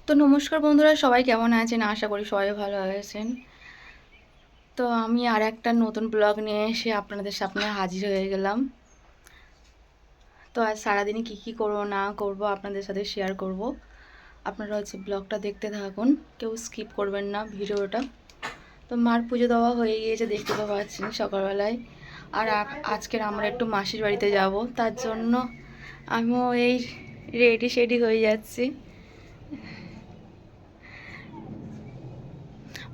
তো নমস্কার বন্ধুরা, সবাই কেমন আছেন? আশা করি সবাই ভালো আছেন। তো আমি আর একটা নতুন ব্লগ নিয়ে এসে আপনাদের সামনে হাজির হয়ে গেলাম। তো আজ সারাদিনে কী করবো না করব আপনাদের সাথে শেয়ার করব। আপনারা ব্লগটা দেখতে থাকুন, কেউ স্কিপ করবেন না ভিডিওটা। তো মার পুজো দেওয়া হয়ে গিয়েছে, দেখতে তো পাচ্ছেন সকালবেলায়। আর আজকের আমরা একটু মাসির বাড়িতে যাব, তার জন্য আমিও এই রেডি হয়ে যাচ্ছি।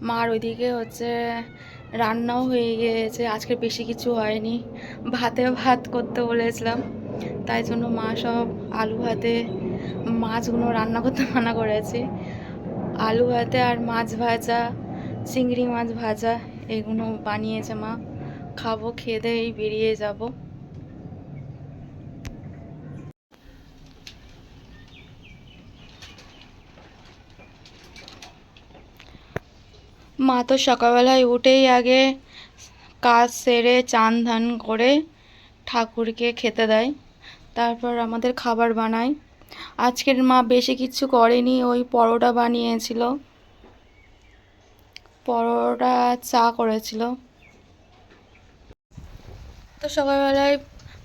মার ওইদিকে রান্নাও হয়ে গিয়েছে, আজকে বেশি কিছু হয়নি। ভাত করতে বলেছিলাম, তাই জন্য মা সব আলু ভাতে মাছগুলো রান্না করতে মানা করেছে। আলু ভাতে আর মাছ ভাজা, চিংড়ি মাছ ভাজা এগুলো বানিয়েছে মা। খাবো, খেয়ে দিয়ে বেরিয়ে যাব। মা তো সকালবেলায় উঠেই আগে কাজ সেরে চান ধান করে ঠাকুরকে খেতে দেয়, তারপর আমাদের খাবার বানায়। আজকের মা বেশি কিছু করেনি, ওই পরোটা বানিয়েছিল, পরোটা চা করেছিল। তো সকালবেলায়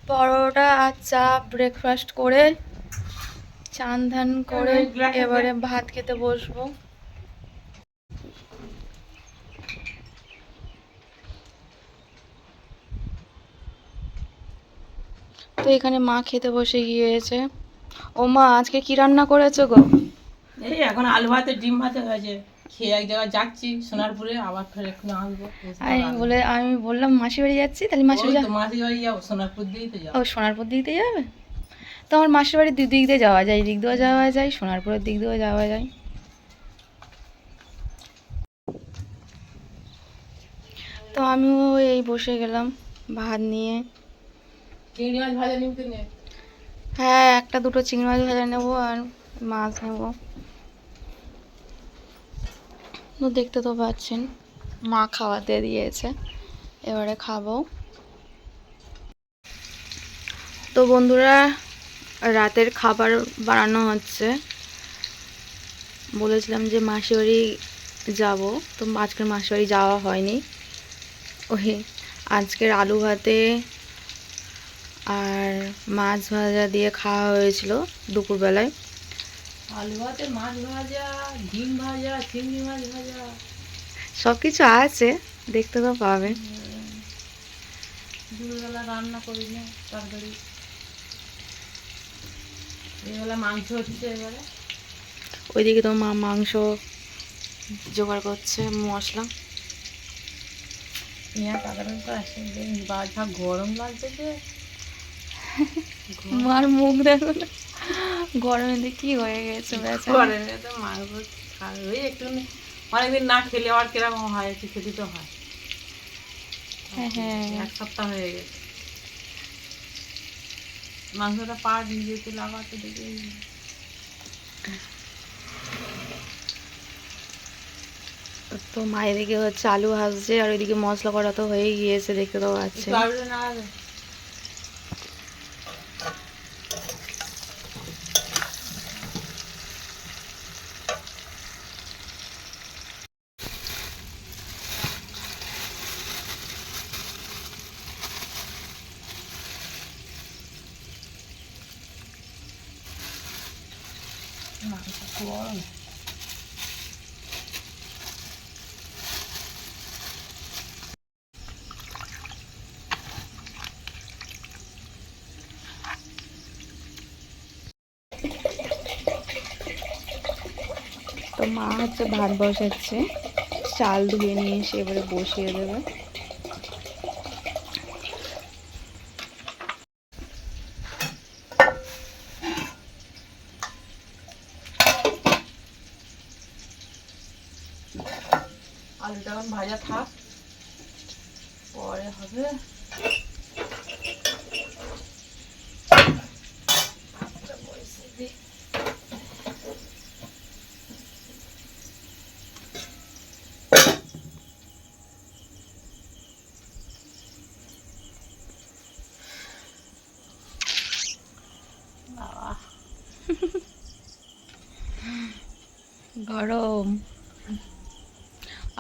পরোটা আর চা ব্রেকফাস্ট করে চান ধান করে এবারে ভাত খেতে বসবো। তো এখানে মা খেতে বসে গিয়েছে। ও মা, আজকে কি রান্না করেছো গো? এই এখন আলু ভাতে ডিম ভাতে হয়েছে, খেয়ে এক জায়গায় যাচ্ছি সোনারপুরে, আবার ফের এক্ষুনি আসবো। আমি বললাম মাসির বাড়ি যাচ্ছি, তাহলে ওই তো মাসির বাড়ি যাবো, সোনারপুর দিয়েই তো যাবো। ও সোনারপুর দিক দিয়ে যাবে? তো আমার মাসির বাড়ির দুই দিক দিয়ে যাওয়া যায়, এই দিক দিয়েও যাওয়া যায়, সোনারপুরের দিক দিয়েও যাওয়া যায়। তো আমিও এই বসে গেলাম ভাত নিয়ে। চিংড়ি মাছ ভাজা নিমতে নে। হ্যাঁ, একটা দুটো চিংড়ি মাছ ভাজা নেবো আর মাছ নেবো। তো দেখতে তো পাচ্ছেন মা খাওয়াতে দিয়েছে, এবারে খাবো। তো বন্ধুরা, রাতের খাবার বানানো হচ্ছে। বলেছিলাম যে মাসির বাড়ি যাবো, তো আজকের মাসির বাড়ি যাওয়া হয়নি। ওই আজকের আলু ভাতে আর মাছ ভাজা দিয়ে খাওয়া হয়েছিল দুপুরবেলায়। আলু ভাতে মাছ ভাজা, ডিম ভাজা, চিংড়ি মাছ ভাজা, সব কিছু আছে, দেখতে তো পাবেন। দুপুরবেলা রান্না করি না তরকারি, এবেলা মাংস হচ্ছে। এবারে ওইদিকে তো মা মাংস জোগাড় করছে, মশলা। পেঁয়াজ আদা লঙ্কা আসে, যা গরম লাগছে যে। মার মুখ দেখো না, গরমে কি হয়ে গেছে বেচারা। গরমে তো মাংস খাবে ওই একটু, অনেকদিন না খেলে আবার কিরকম হয়, একটু খেতে তো হয়। হ্যাঁ, এক সপ্তাহ হয়ে গেছে মাংসটা পাট নিজেতে লাগাতে দেখে। তো মা এদিকে আলু ভাজছে আর ওইদিকে মশলা করা তো হয়ে গিয়েছে, দেখতে তো পাচ্ছেন। তো মা ভাত বসাচ্ছে, চাল ধুয়ে নিয়ে এসে এবারে বসিয়ে দেবে। আলুটা এখন ভাজা থাক, পরে হবে। গরম।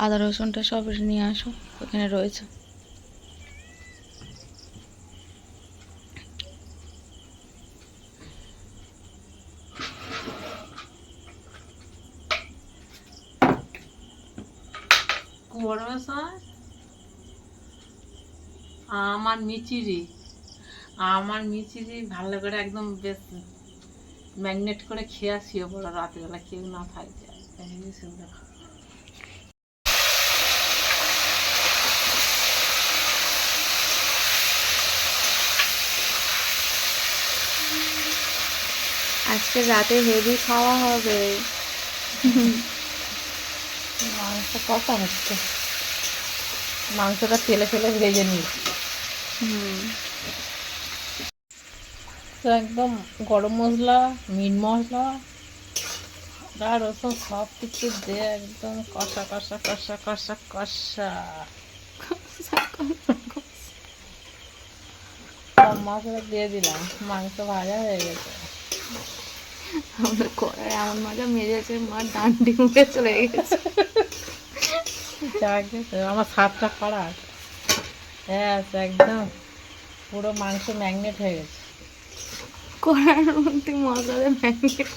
আদা রসুনটা সব নিয়ে আসো, ওখানে রয়েছে। গরমের সময় আমার মিচিরি ভালো করে একদম বেশ ম্যাগনেট করে খেয়ে শুয়ে পড়ো রাতেবেলা, কেউ না থাকবে। আজকে রাতে হেভি খাওয়া হবে। মাংসটা কষা হচ্ছে, মাংসটা তেলে ফেলে ভেজে নিয়েছি। তো একদম গরম মশলা, মিট মশলা, আদা রসুন সব কিছু দিয়ে একদম কষা কষা কষা কষা কষা সব মশলা দিয়ে দিলাম, মাংস ভাজা হয়ে গেছে। আমাদের কড়াই এমন মজা মেরেছে, মার ডান্ডি মুখে চলে গেছে। আমার স্বাদটা খারাপ। হ্যাঁ, একদম পুরো মাংস ম্যাগনেট হয়ে গেছে। কড়াইয়ের মধ্যে মশলা ম্যাগনেট।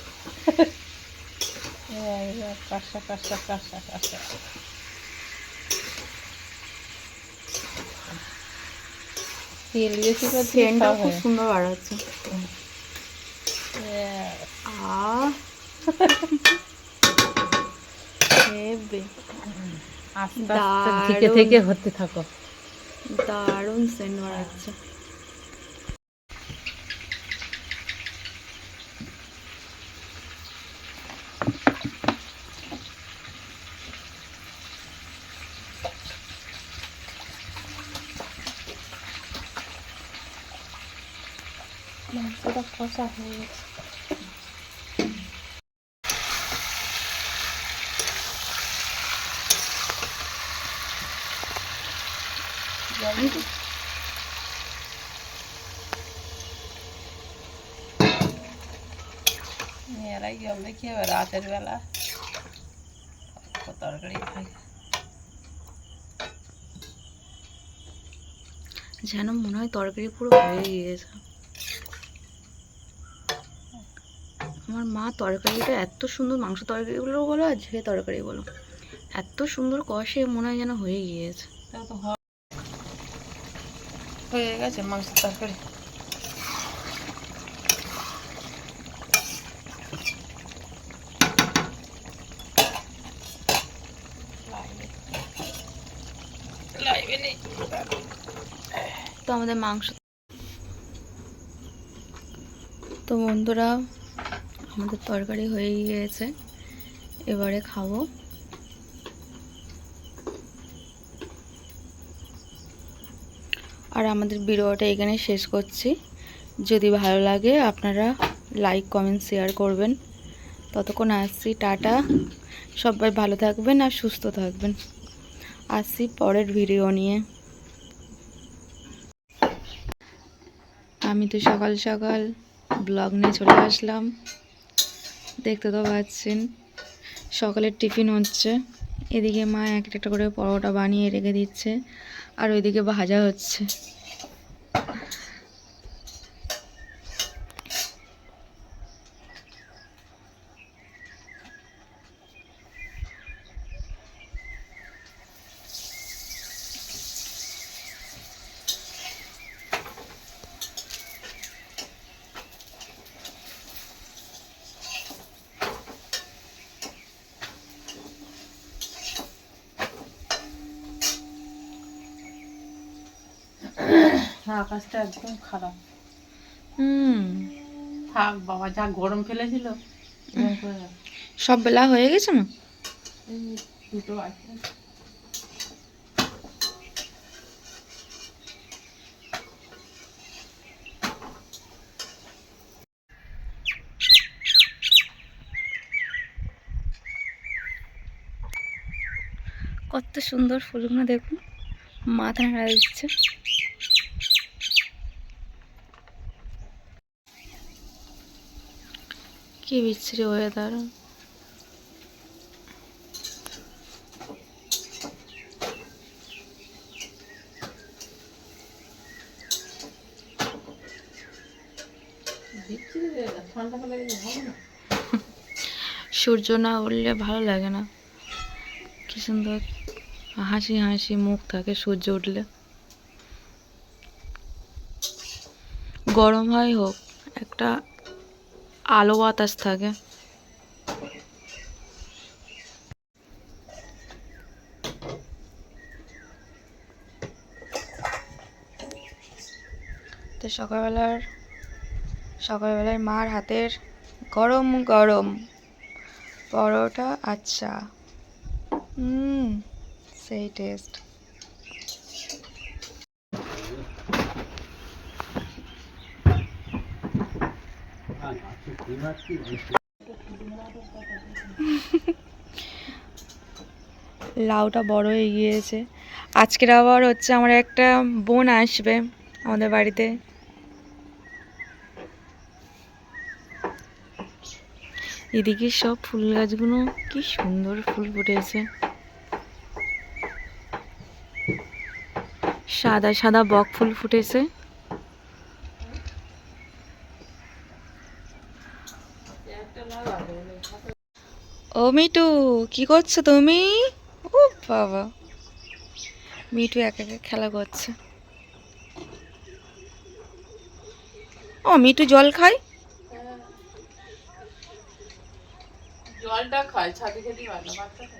কষা কষা কষা কষা। তেল বেশি করে সেন্টটা খুব সুন্দর বাড়াচ্ছে। আস্তে আস্তে থেকে থেকে হতে থাকো। দারুণ সেন্ট বাড়াচ্ছে। মাংসটা কষা হয়ে গেছে। মেয়েরাই জল দেখি এবার রাতের বেলা তরকারি খাই। যেন মনে হয় তরকারি পুরো হয়ে গিয়েছে। আমার মা তরকারিটা এত সুন্দর, মাংস তরকারিগুলো বলো আর যে তরকারি বলো, এত সুন্দর কষে মনে হয় যেন হয়ে গিয়েছে। হয়ে গেছে মাংসের তরকারি। তো আমাদের মাংস, তো বন্ধুরা আমাদের তরকারি হয়ে গিয়েছে, এবারে খাবো। আর আমাদের ভিডিওটা এখানে শেষ করছি। যদি ভালো লাগে আপনারা লাইক কমেন্ট শেয়ার করবেন। ততক্ষণ আসছি, টাটা। সবাই ভালো থাকবেন আর সুস্থ থাকবেন। আসছি পরের ভিডিও নিয়ে। আমি তো সকাল সকাল ব্লগ নিয়ে চলে আসলাম, দেখতে তো পাচ্ছেন। সকালের টিফিন হচ্ছে, এদিকে মা একটা একটা করে পরোটা বানিয়ে রেখে দিচ্ছে, আর ওইদিকে ভাজা হচ্ছে। আকাশটা একদম খারাপ। হুম, থাক বাবা, যা গরম ফেলেছিল। সব বেলা হয়ে গেছে না? দুটো আছে। কত সুন্দর ফুলগুলো দেখুন, মাথা নাড়া দিচ্ছে। কি বিচ্ছিরি ওয়েদার। ঠান্ডা হলে হবে না। সূর্য না উঠলে ভালো লাগে না, কি সুন্দর হাসি হাসি মুখ থাকে সূর্য উঠলে। গরম হয় হোক, একটা আলো বাতাস থাকে। তো সকালবেলায় মার হাতের গরম গরম পরোটা, আচ্ছা সেই টেস্ট। লাউটা বড় হয়ে গিয়েছে। আজকের আবার হচ্ছে আমার একটা বোন আসবে আমাদের বাড়িতে। এদিকে সব ফুল গাছগুলো কি সুন্দর ফুল ফুটেছে, সাদা সাদা বক ফুল ফুটেছে। ও মিটু, কি করছো তুমি? ও বাবা, মিটু একা একা খেলা করছে। ও মিটু জল খায়? জলটা খায়, ছাদে খেতে পারে না বাচ্চাটা।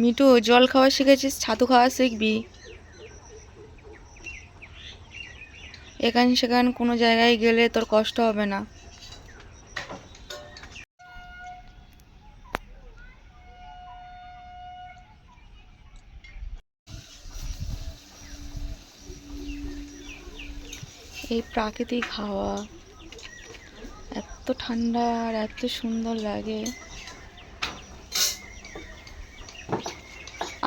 মিটু জল খাওয়া শিখেছিস, ছাতু খাওয়া শিখবি। এখান সেখান কোনো জায়গায় গেলে তোর কষ্ট হবে না। এই প্রাকৃতিক হাওয়া এত ঠান্ডা আর এত সুন্দর লাগে।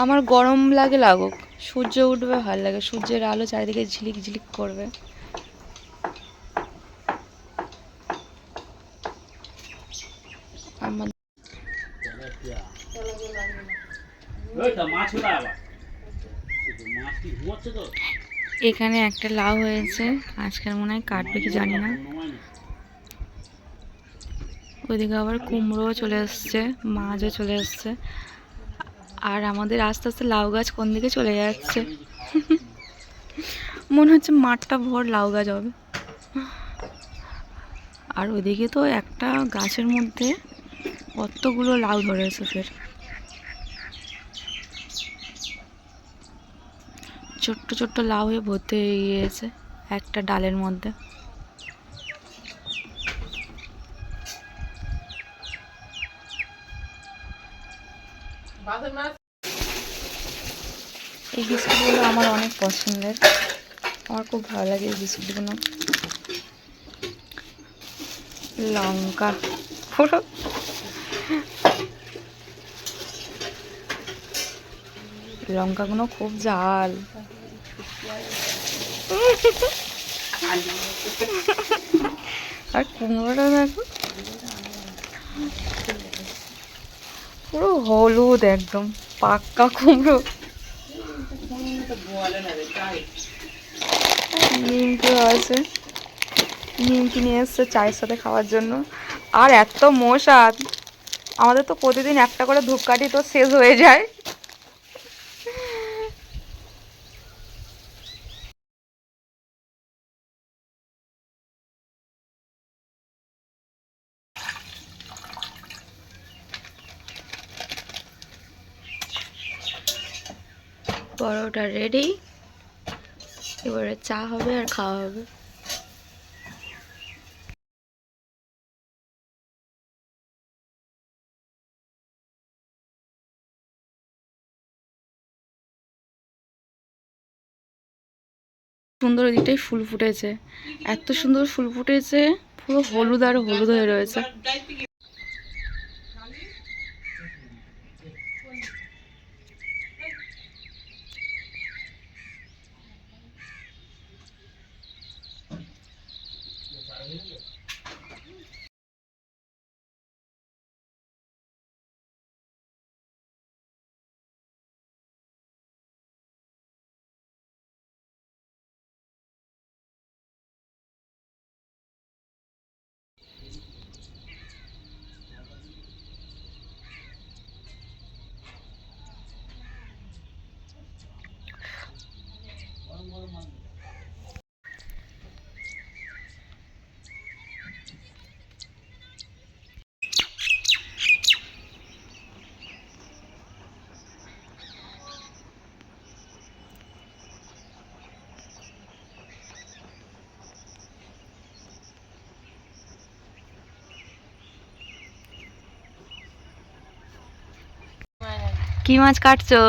আমার গরম লাগে লাগুক, সূর্য উঠবে ভালো লাগে, সূর্যের আলো চারিদিকে ঝিলিক ঝিলিক করবে। আমার এখানে একটা লাউ হয়েছে, আজকের মনে হয় কাটবে কি জানি না। ওইদিকে আবার কুমড়ো চলে এসছে, মাছও চলে এসছে। আর আমাদের আস্তে আস্তে লাউ গাছ কোন দিকে চলে যাচ্ছে, মনে হচ্ছে মাঠটা ভর লাউ গাছ হবে। আর ওইদিকে তো একটা গাছের মধ্যে কতগুলো লাউ ধরেছে ফের, ছোট্ট ছোট্ট লাউ হয়ে ভর্তি হয়ে গিয়েছে একটা ডালের মধ্যে। এই বিস্কুটগুলো আমার অনেক পছন্দের, আমার খুব ভালো লাগে এই বিস্কুটগুলো। লঙ্কা পুরো লঙ্কাগুলো খুব ঝাল। আর কুমড়োটা দেখো পুরো হলুদ, একদম পাক্কা কুমড়ো। নিমকিও আছে, নিমকি নিয়ে এসছে চায়ের সাথে খাওয়ার জন্য। আর এত মশা, আমাদের তো প্রতিদিন একটা করে ধূপকাঠি তো শেষ হয়ে যায়। পরোটা রেডি, এবারে চা হবে আর খাওয়া হবে। সুন্দর ওদিকটাই ফুল ফুটেছে, এত সুন্দর ফুল ফুটেছে, পুরো হলুদ আর হলুদ হয়ে রয়েছে। কি মাছ কাটছো?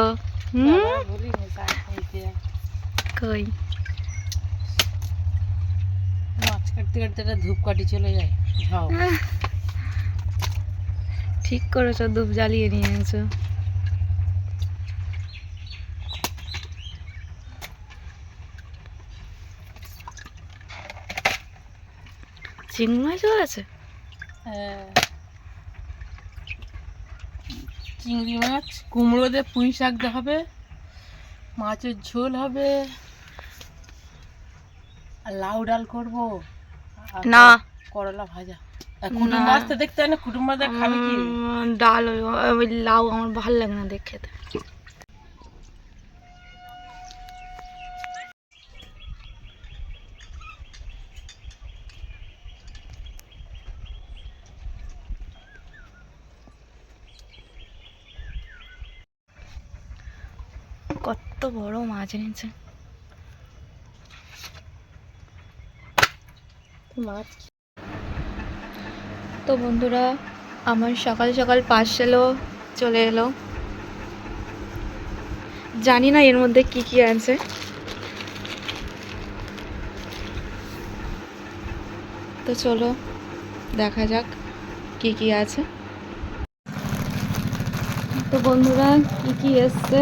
আবার বলি নিতে কই মাছ কাটতে কাটতে একটা ধূপকাঠি চলে যায় ঝাও। ঠিক করেছো, ধূপ জ্বালিয়ে নিয়েছো। চিংড়ি মাছও আছে? হ্যাঁ, চিংড়ি মাছ, কুমড়ো দিয়ে পুঁই শাক দেওয়া হবে, মাছের ঝোল হবে, আর লাউ ডাল করবো, আর না করলা ভাজা। আর কুটুম না, মাছ তো দেখতে হয় না, কুটুম মাছ দিয়ে খাবে কি? ডাল ওই লাউ আমার ভালো লাগে না দেখে খেতে। কত বড় মাছ এনেছে। মাছ তো বন্ধুরা, আমার সকাল সকাল পার্সেলও চলে এলো। জানি না এর মধ্যে কি কি আছে। তো চলো দেখা যাক কি কি আছে। তো বন্ধুরা, কি কি এসছে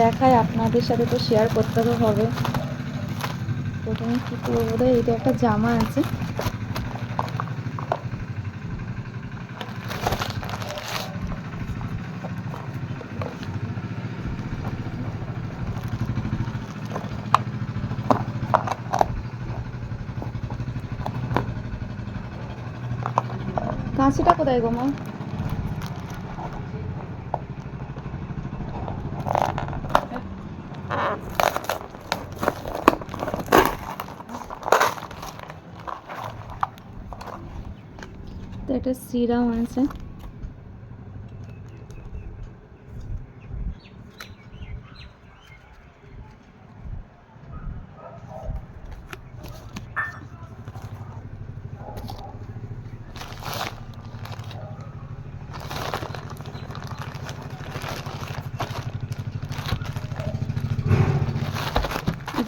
দেখায়, আপনাদের সাথে তো শেয়ার করতে তো হবে। প্রথমে কি করবো, বোধহয় এটা একটা জামা আছে। কাঁচিটা কোথায় গো মা? তো এটা সিরাম আছে।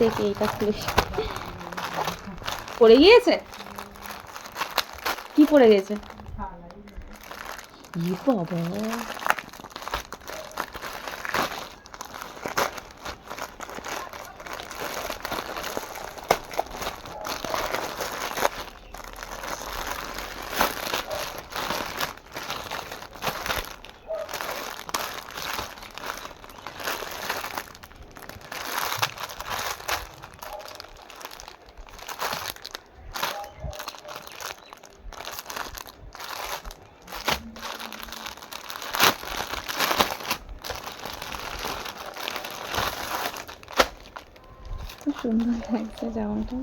দেখি এটা খুলে, পড়ে গিয়েছে। কি পড়ে গেছে? ই বাবা, খুব সুন্দর লাগছে জামাটা।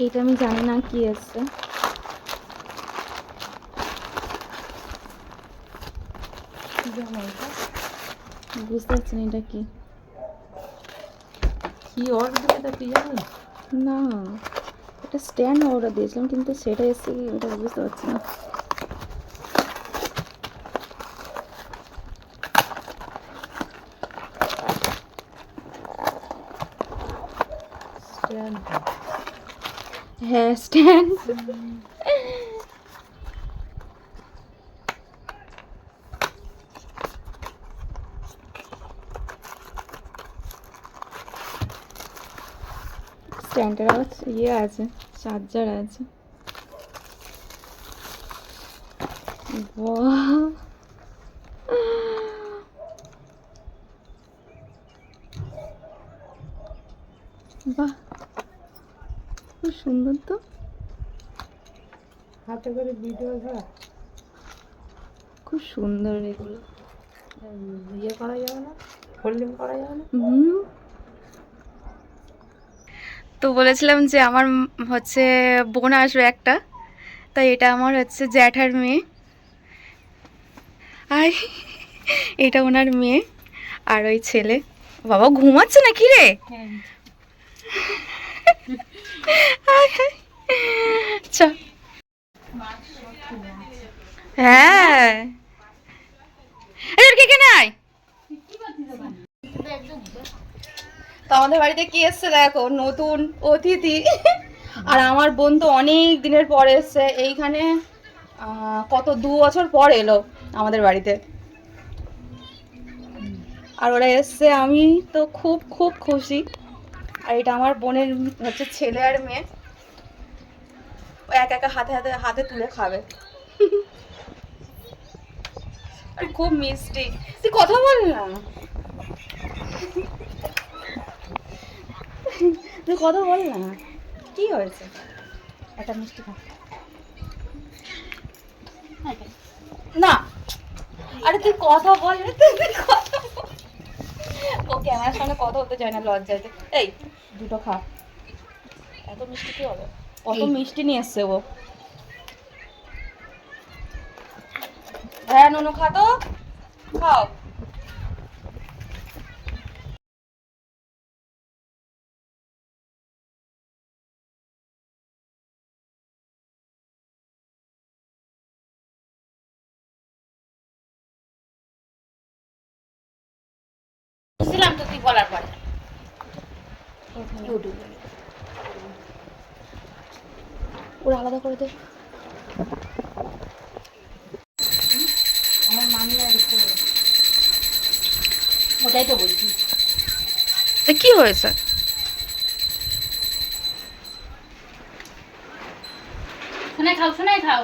এটা আমি জানি না কি এসছে। বুঝতে পারছি না এটা কি। কি অর্ডার দিলে তা কি জানো? না, এটা স্ট্যান্ড অর্ডার দিয়েছিলাম, কিন্তু সেটা এসছে কি ওটা বুঝতে পারছি না। হ্যাঁ, স্ট্যান্ড। স্ট্যান্ডের আবার ইয়ে আছে, চার্জার আছে। বাহ, বাহ, খুব সুন্দর তো। হাতে করে ভিডিও ধরা, খুব সুন্দর এগুলো। ইয়ে করা যাবে না, ফোল্ডিং করা যাবে না। তো বলেছিলাম যে আমার হচ্ছে বোন আসবে একটা, তাই এটা আমার হচ্ছে জ্যাঠার মেয়ে, আর এটা ওনার মেয়ে। আর ওই ছেলে, বাবা ঘুমাচ্ছে না কি রে? চ হ্যাঁ কে কে নাই। তো আমাদের বাড়িতে কি এসছে দেখো, নতুন অতিথি। আর আমার বোন তো অনেক দিনের পর এসছে এইখানে, কত 2 বছর পর এলো আমাদের বাড়িতে। আর ওরা এসছে, আমি তো খুব খুব খুশি। আর এটা আমার বোনের হচ্ছে ছেলে আর মেয়ে, একা একা হাতে হাতে হাতে তুলে খাবে। আর খুব মিষ্টি, তুই কথা বল না, তুই কথা বল না, কি হয়েছে? একটা মিষ্টি খা না। আরে তুই কথা বল না, তুই কথা বল। ও ক্যামেরার সামনে কথা বলতে চায় না, লজ্জাতে। এই দুটো খা, এত মিষ্টি কি হবে? কত মিষ্টি নিয়ে এসছে ও। হ্যাঁ নুনু খা তো, খাও। বুঝলাম তো তুই বলার পরে। ওরা আলাদা করে দে। আমার মামি আর দেখতে বলে। ওটাই তো বলছি। তা কি হয়েছে? শোনাই খাও, শোনাই খাও।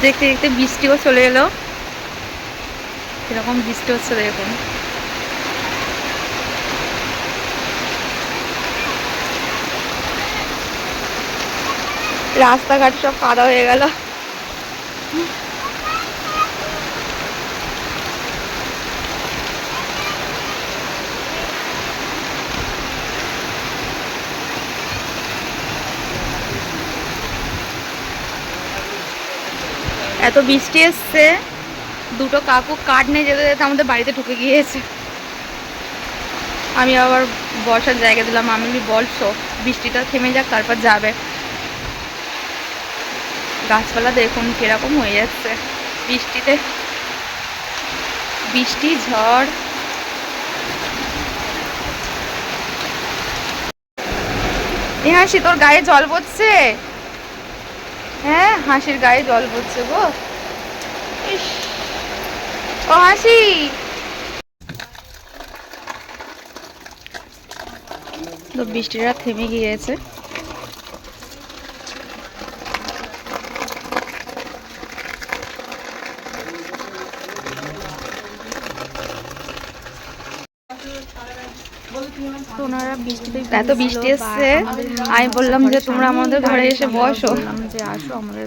দেখতে দেখতে বৃষ্টিও চলে এলো, কিরকম বৃষ্টি হচ্ছে দেখুন। রাস্তাঘাট সব কাদা হয়ে গেল। এত বৃষ্টি এসছে, দুটো কাকু কাঠ নিয়ে যেতে যেতে আমাদের বাড়িতে ঢুকে গিয়েছে। আমি আবার বসার জায়গা দিলাম, আমি বলছো বৃষ্টিটা থেমে যাক তারপর যাবে। গাছপালা দেখুন কিরকম হয়ে যাচ্ছে বৃষ্টিতে, বৃষ্টি ঝড়। এ হাসি, তোর গায়ে জল পড়ছে? হ্যাঁ হাসির গায়ে জল পড়ছে গো। ইস, ও হাসি, তো বৃষ্টিটা থেমে গিয়েছে। এত বৃষ্টি এসছে, আমি বললাম যে তোমরা আমাদের ঘরে এসে বসো, বললাম যে আসো আমাদের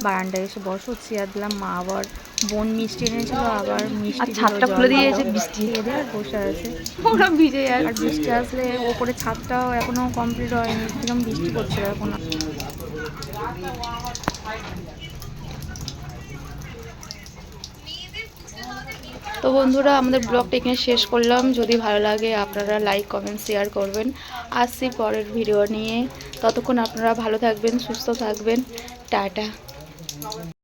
বারান্দায় এসে বসো, চেয়ার দিলাম। মা আবার বোন মিষ্টি এনেছিল, আবার মিষ্টি ছাদটা খুলে দিয়েছে, বৃষ্টি আর বসে আছে ওরা ভিজে। আর বৃষ্টি আসলে ওপরে ছাদটাও এখনো কমপ্লিট হয়নি, কিরকম বৃষ্টি পড়ছে এখন। তো বন্ধুরা আমাদের ব্লগটা এখানে শেষ করলাম। যদি ভালো লাগে আপনারা লাইক কমেন্ট শেয়ার করবেন। আসছি পরের ভিডিও নিয়ে, ততক্ষণ আপনারা ভালো থাকবেন, সুস্থ থাকবেন। টাটা।